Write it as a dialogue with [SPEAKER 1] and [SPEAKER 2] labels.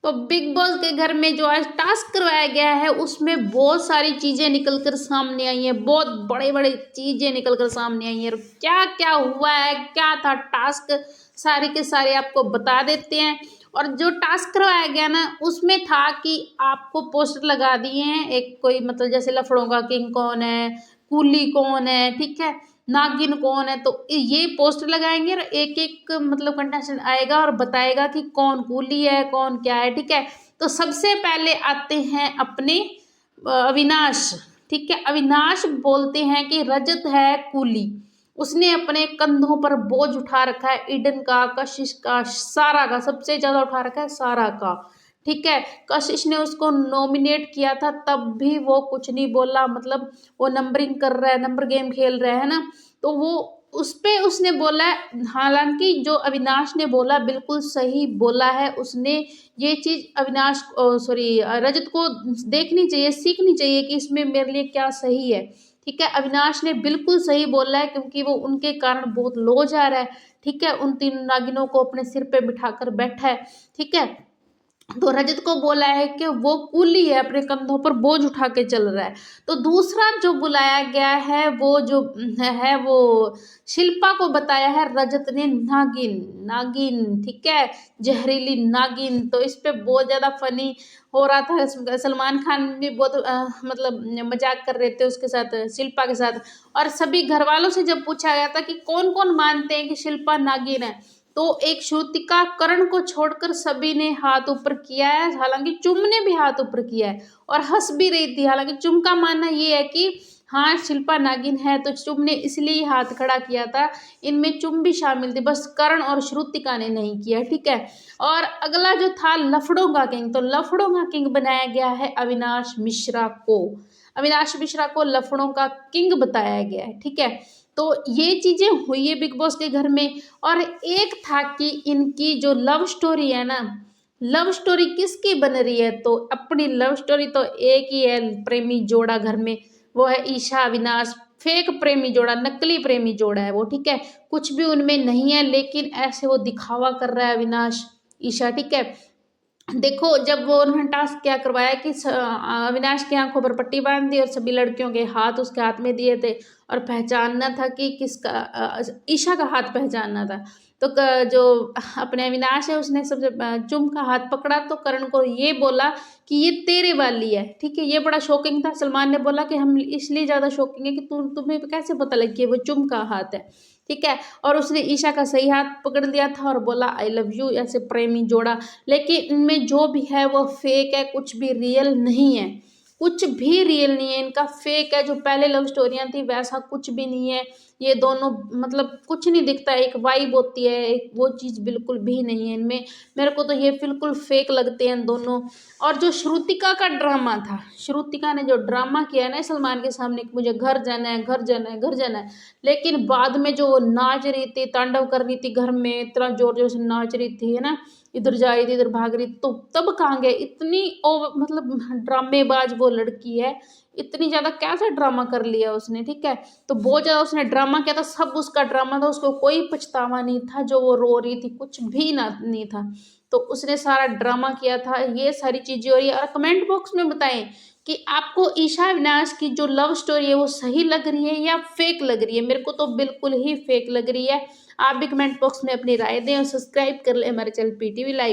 [SPEAKER 1] तो big boss के घर में जो आज टास्क करवाया गया है उसमें बहुत सारी चीजें निकल कर सामने आई हैं, बहुत बड़े बड़े चीजें निकल कर सामने आई हैं। और क्या क्या हुआ है, क्या था टास्क, सारे के सारे आपको बता देते हैं। और जो टास्क करवाया गया ना उसमें था कि आपको पोस्टर लगा दिए हैं, एक कोई मतलब जैसे लफड़ों का किंग कौन है, कूली कौन है, ठीक है, नागिन कौन है। तो ये पोस्टर लगाएंगे और एक एक मतलब कंटेस्टेंट आएगा और बताएगा कि कौन कूली है कौन क्या है, ठीक है। तो सबसे पहले आते हैं अपने अविनाश, ठीक है। अविनाश बोलते हैं कि रजत है कूली, उसने अपने कंधों पर बोझ उठा रखा है, ईडन का, कशिश का, सारा का, सबसे ज्यादा उठा रखा है सारा का, ठीक है। कशिश ने उसको नॉमिनेट किया था तब भी वो कुछ नहीं बोला, मतलब वो नंबरिंग कर रहा है, नंबर गेम खेल रहा है ना, तो वो उस पे उसने बोला है। हालांकि जो अविनाश ने बोला बिल्कुल सही बोला है उसने, ये चीज अविनाश सॉरी रजत को देखनी चाहिए, सीखनी चाहिए कि इसमें मेरे लिए क्या सही है, ठीक है। अविनाश ने बिल्कुल सही बोला है क्योंकि वो उनके कारण बहुत लो जा रहा है, ठीक है, उन तीन नागिनों को अपने सिर पे बिठाकर बैठा है, ठीक है। तो रजत को बोला है कि वो कूली है, अपने कंधों पर बोझ उठा के चल रहा है। तो दूसरा जो बुलाया गया है वो जो है वो शिल्पा को बताया है रजत ने नागिन, नागिन, ठीक है, जहरीली नागिन। तो इस पे बहुत ज्यादा फनी हो रहा था, सलमान खान भी बहुत मतलब मजाक कर रहे थे उसके साथ, शिल्पा के साथ। और सभी घर वालों से जब पूछा गया था कि कौन कौन मानते हैं कि शिल्पा नागिन है, तो एक श्रुतिका करण को छोड़कर सभी ने हाथ ऊपर किया है। हालांकि चुम ने भी हाथ ऊपर किया है और हंस भी रही थी। हालांकि चुम का मानना ये है कि हाँ शिल्पा नागिन है, तो चुम ने इसलिए हाथ खड़ा किया था, इनमें चुम भी शामिल थी, बस करण और श्रुतिका ने नहीं किया, ठीक है। और अगला जो था लफड़ों का किंग, तो लफड़ों का किंग बनाया गया है अविनाश मिश्रा को, अविनाश मिश्रा को लफड़ों का किंग बताया गया है, ठीक है। तो ये चीजें हुई है बिग बॉस के घर में। और एक था कि इनकी जो लव स्टोरी है ना, लव स्टोरी किसकी बन रही है, तो अपनी लव स्टोरी तो एक ही है, प्रेमी जोड़ा घर में, वो है ईशा अविनाश। फेक प्रेमी जोड़ा, नकली प्रेमी जोड़ा है वो, ठीक है, कुछ भी उनमें नहीं है, लेकिन ऐसे वो दिखावा कर रहा है अविनाश ईशा, ठीक है। देखो जब वो उन्होंने टास्क क्या करवाया कि अविनाश की आंखों पर पट्टी बांध दी और सभी लड़कियों के हाथ उसके हाथ में दिए थे और पहचानना था कि किसका, ईशा का हाथ पहचानना था। तो जो अपने अविनाश है उसने सबसे चुम का हाथ पकड़ा, तो करण को ये बोला कि ये तेरे वाली है, ठीक है। ये बड़ा शॉकिंग था। सलमान ने बोला कि हम इसलिए ज्यादा शॉकिंग है कि तुम्हें कैसे पता लग गया वो चुम का हाथ है, ठीक है। और उसने ईशा का सही हाथ पकड़ लिया था और बोला आई लव यू, ऐसे प्रेमी जोड़ा। लेकिन इनमें जो भी है वो फेक है, कुछ भी रियल नहीं है, कुछ भी रियल नहीं है, इनका फेक है। जो पहले लव स्टोरियां थी वैसा कुछ भी नहीं है, ये दोनों मतलब कुछ नहीं दिखता है, एक वाइब होती है, एक वो चीज बिल्कुल भी नहीं है इनमें। मेरे को तो ये बिल्कुल फेक लगते हैं दोनों। और जो श्रुतिका का ड्रामा था, श्रुतिका ने जो ड्रामा किया ना सलमान के सामने कि मुझे घर जाना है, घर जाना है, घर जाना है, लेकिन बाद में जो वो नाच रही थी, तांडव कर रही थी घर में, इतना जोर जोर से नाच रही थी है ना, इधर जा रही थी इधर भाग रही, तो तब कहाँ गए, इतनी मतलब ड्रामेबाज वो लड़की है, इतनी ज्यादा कैसे ड्रामा कर लिया उसने, ठीक है। तो बहुत ज्यादा उसने ड्रामा किया था, सब उसका ड्रामा था, उसको कोई पछतावा नहीं था, जो वो रो रही थी कुछ भी ना नहीं था, तो उसने सारा ड्रामा किया था। ये सारी चीजें हो रही है। और कमेंट बॉक्स में बताएं कि आपको ईशा अविनाश की जो लव स्टोरी है वो सही लग रही है या फेक लग रही है। मेरे को तो बिल्कुल ही फेक लग रही है। आप भी कमेंट बॉक्स में अपनी राय दें और सब्सक्राइब कर ले हमारे चैनल पीटीवी लाइव।